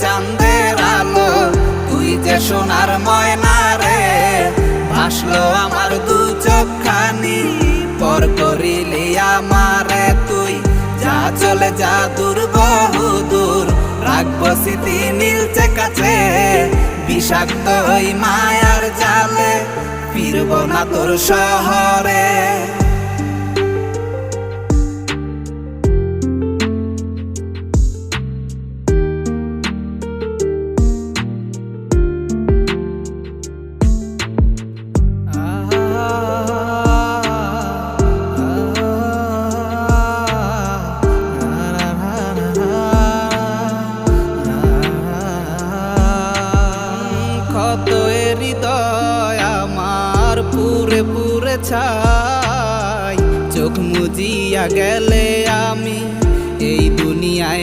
চাঁদের আলো, তুই যে সোনার ময়না রে। ভাসলো আমার দু চোখখানি, পর করিলি আমারে তুই। যা চলে যা দূর বহু দূর, রাখবো স্মৃতি নীলচে কাছে। বিষাক্ত ওই মায়ার জালে ফিরব না তোর শহরে। কত হৃদয় আমার পুরে পুরে ছাই, চোখ মুজিয়া গেলে আমি এই দুনিয়ায়